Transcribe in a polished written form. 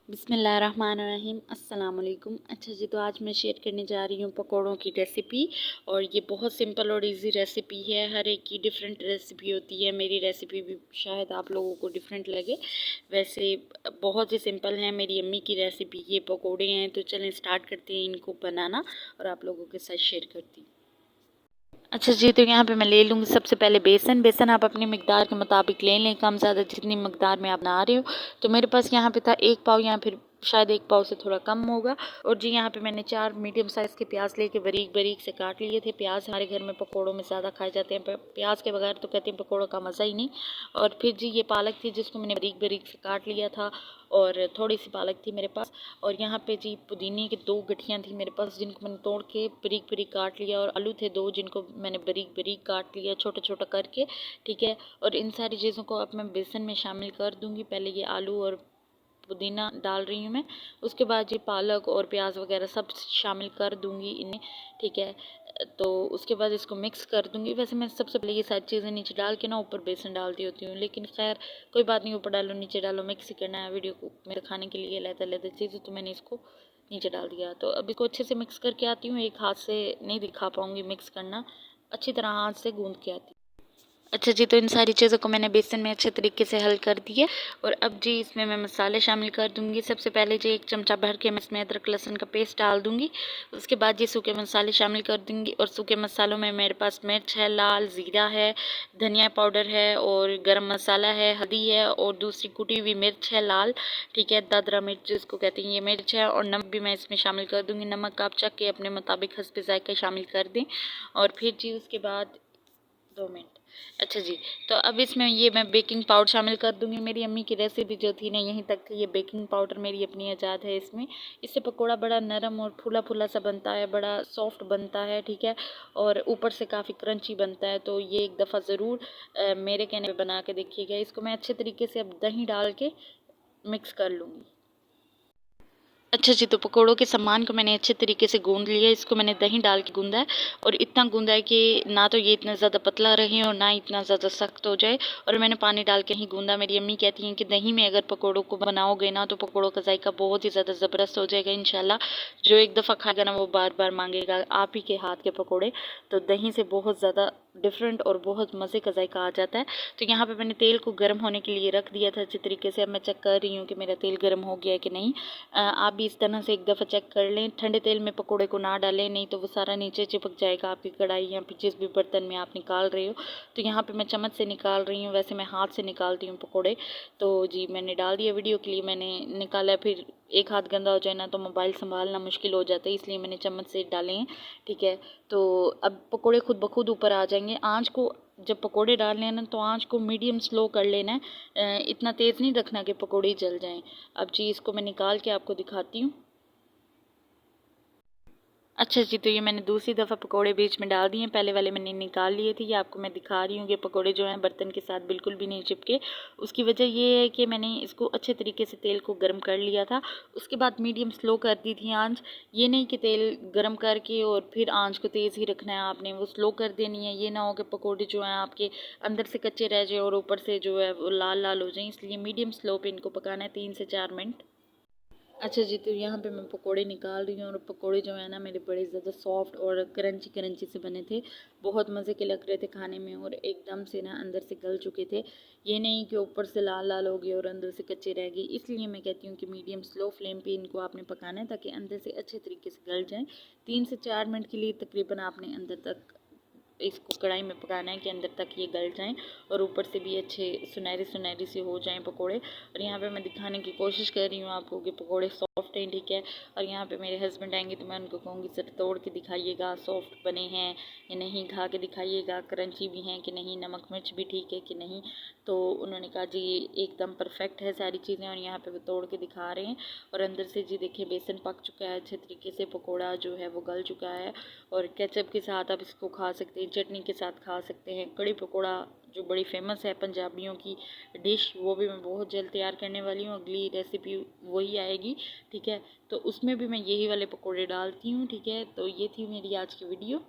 बिस्मिल्लाहिर्रहमानिर्रहीम अस्सलाम वालेकुम। अच्छा जी, तो आज मैं शेयर करने जा रही हूँ पकौड़ों की रेसिपी। और ये बहुत सिंपल और इजी रेसिपी है। हर एक की डिफरेंट रेसिपी होती है। मेरी रेसिपी भी शायद आप लोगों को डिफरेंट लगे, वैसे बहुत ही सिंपल है। मेरी अम्मी की रेसिपी ये पकौड़े हैं। तो चलें स्टार्ट करते हैं इनको बनाना और आप लोगों के साथ शेयर करती हूँ। अच्छा जी, तो यहाँ पे मैं ले लूँगी सबसे पहले बेसन आप अपनी मिकदार के मुताबिक ले लें, कम ज़्यादा जितनी मिकदार में आप बना रहे हो। तो मेरे पास यहाँ पे था 1 पाव या फिर शायद 1 पाव से थोड़ा कम होगा। और जी यहाँ पे मैंने 4 मीडियम साइज़ के प्याज लेके बारीक बारीक से काट लिए थे। प्याज हमारे घर में पकौड़ों में ज़्यादा खाए जाते हैं, प्याज के बगैर तो कहते हैं पकौड़ों का मज़ा ही नहीं। और फिर जी ये पालक थी जिसको मैंने बारीक बारीक से काट लिया था, और थोड़ी सी पालक थी मेरे पास। और यहाँ पे जी पुदीने की 2 गठियाँ थी मेरे पास जिनको मैंने तोड़ के बारीक बारीक काट लिया। और आलू थे 2 जिनको मैंने बारीक बारीक काट लिया छोटा छोटा करके, ठीक है। और इन सारी चीज़ों को अब मैं बेसन में शामिल कर दूँगी। पहले ये आलू और पुदीना डाल रही हूँ मैं, उसके बाद ये पालक और प्याज वगैरह सब शामिल कर दूँगी इन्हें, ठीक है। तो उसके बाद इसको मिक्स कर दूँगी। वैसे मैं सबसे पहले ये सारी चीज़ें नीचे डाल के ना ऊपर बेसन डालती होती हूँ, लेकिन खैर कोई बात नहीं, ऊपर डालो नीचे डालो, मिक्स ही करना है। वीडियो को मेरे खाने के लिए लहदा चीज़ें, तो मैंने इसको नीचे डाल दिया। तो अब इसको अच्छे से मिक्स करके आती हूँ। एक हाथ से नहीं दिखा पाऊँगी मिक्स करना, अच्छी तरह हाथ से गूँध के आती हूँ। अच्छा जी, तो इन सारी चीज़ों को मैंने बेसन में अच्छे तरीके से हल कर दिया। और अब जी इसमें मैं मसाले शामिल कर दूँगी। सबसे पहले जी 1 चमचा भर के मैं इसमें अदरक लहसुन का पेस्ट डाल दूँगी। उसके बाद जी सूखे मसाले शामिल कर दूँगी। और सूखे मसालों में मेरे पास मिर्च है लाल, ज़ीरा है, धनिया पाउडर है और गरम मसाला है, हल्दी है और दूसरी कुटी हुई मिर्च है लाल, ठीक है, दादरा मिर्च जिसको कहते हैं, ये मिर्च है। और नमक भी मैं इसमें शामिल कर दूँगी। नमक आप चख के अपने मुताबिक हस्बे ज़ायक़ा शामिल कर दें। और फिर जी उसके बाद 2 मिनट। अच्छा जी, तो अब इसमें ये मैं बेकिंग पाउडर शामिल कर दूँगी। मेरी अम्मी की रेसिपी जो थी ना यहीं तक थी। ये बेकिंग पाउडर मेरी अपनी ईजाद है इसमें। इससे पकोड़ा बड़ा नरम और फूला-फूला सा बनता है, बड़ा सॉफ्ट बनता है, ठीक है। और ऊपर से काफ़ी क्रंची बनता है। तो ये एक दफ़ा ज़रूर मेरे कहने पे बना के देखिएगा। इसको मैं अच्छे तरीके से अब दही डाल के मिक्स कर लूँगी। अच्छा जी, तो पकोड़ों के सामान को मैंने अच्छे तरीके से गूँध लिया है। इसको मैंने दही डाल के गूँधा है, और इतना गूँधा है कि ना तो ये इतना ज़्यादा पतला रहे और ना इतना ज़्यादा सख्त हो जाए। और मैंने पानी डाल के ही गूँधा। मेरी अम्मी कहती हैं कि दही में अगर पकोड़ों को बनाओगे ना तो पकोड़ों का जायका बहुत ही ज़्यादा ज़बरदस्त हो जाएगा इंशाल्लाह। जो एक दफ़ा खाएगा ना वो बार बार मांगेगा आप ही के हाथ के पकोड़े। तो दही से बहुत ज़्यादा डिफरेंट और बहुत मज़े का जायका आ जाता है। तो यहाँ पे मैंने तेल को गर्म होने के लिए रख दिया था अच्छे तरीके से। अब मैं चेक कर रही हूँ कि मेरा तेल गर्म हो गया है कि नहीं। आप भी इस तरह से एक दफ़ा चेक कर लें। ठंडे तेल में पकोड़े को ना डालें, नहीं तो वो सारा नीचे चिपक जाएगा आपकी कढ़ाई या फिर जिस भी बर्तन में आप निकाल रहे हो। तो यहाँ पे मैं चम्मच से निकाल रही हूँ, वैसे मैं हाथ से निकालती हूँ पकोड़े। तो जी मैंने डाल दिया, वीडियो के लिए मैंने निकाला। फिर एक हाथ गंदा हो जाए ना तो मोबाइल संभालना मुश्किल हो जाता है, इसलिए मैंने चम्मच से डाले हैं, ठीक है। तो अब पकोड़े खुद ब खुद ऊपर आ जाएंगे। आँच को जब पकोड़े डालने हैं ना तो आँच को मीडियम स्लो कर लेना है, इतना तेज़ नहीं रखना कि पकोड़े जल जाएं। अब जी इसको मैं निकाल के आपको दिखाती हूँ। अच्छा जी, तो ये मैंने दूसरी दफ़ा पकोड़े बीच में डाल दिए हैं। पहले वाले मैंने निकाल लिए थे। ये आपको मैं दिखा रही हूँ कि पकोड़े जो हैं बर्तन के साथ बिल्कुल भी नहीं चिपके। उसकी वजह ये है कि मैंने इसको अच्छे तरीके से तेल को गर्म कर लिया था। उसके बाद मीडियम स्लो कर दी थी आंच। ये नहीं कि तेल गर्म करके और फिर आंच को तेज़ ही रखना है आपने, वो स्लो कर देनी है। ये ना हो कि पकोड़े जो हैं आपके अंदर से कच्चे रह जाए और ऊपर से जो है वो लाल लाल हो जाएँ। इसलिए मीडियम स्लो पे इनको पकाना है 3 से 4 मिनट। अच्छा जी, तो यहाँ पे मैं पकोड़े निकाल रही हूँ। और पकोड़े जो है ना मेरे बड़े ज़्यादा सॉफ्ट और क्रंची क्रंची से बने थे। बहुत मज़े के लग रहे थे खाने में, और एकदम से ना अंदर से गल चुके थे। ये नहीं कि ऊपर से लाल लाल हो गए और अंदर से कच्चे रह गए। इसलिए मैं कहती हूँ कि मीडियम स्लो फ्लेम पे इनको आपने पकाना है ताकि अंदर से अच्छे तरीके से गल जाएँ। 3 से 4 मिनट के लिए तकरीबन आपने अंदर तक इसको कढ़ाई में पकाना है कि अंदर तक ये गल जाएँ और ऊपर से भी अच्छे सुनहरे सुनहरे से हो जाएँ पकोड़े। और यहाँ पे मैं दिखाने की कोशिश कर रही हूँ आपको कि पकोड़े सॉफ्ट हैं, ठीक है। और यहाँ पे मेरे हस्बैंड आएंगे तो मैं उनको कहूँगी सर तोड़ के दिखाइएगा सॉफ्ट बने हैं या नहीं, खा के दिखाइएगा क्रंची भी हैं कि नहीं, नमक मिर्च भी ठीक है कि नहीं। तो उन्होंने कहा जी एकदम परफेक्ट है सारी चीज़ें। और यहाँ पे वो तोड़ के दिखा रहे हैं। और अंदर से जी देखिए बेसन पक चुका है अच्छे तरीके से, पकोड़ा जो है वो गल चुका है। और केचप के साथ आप इसको खा सकते हैं, चटनी के साथ खा सकते हैं। कड़ी पकोड़ा जो बड़ी फेमस है पंजाबियों की डिश, वो भी मैं बहुत जल्द तैयार करने वाली हूँ। अगली रेसिपी वही आएगी, ठीक है। तो उसमें भी मैं यही वाले पकोड़े डालती हूँ, ठीक है। तो ये थी मेरी आज की वीडियो।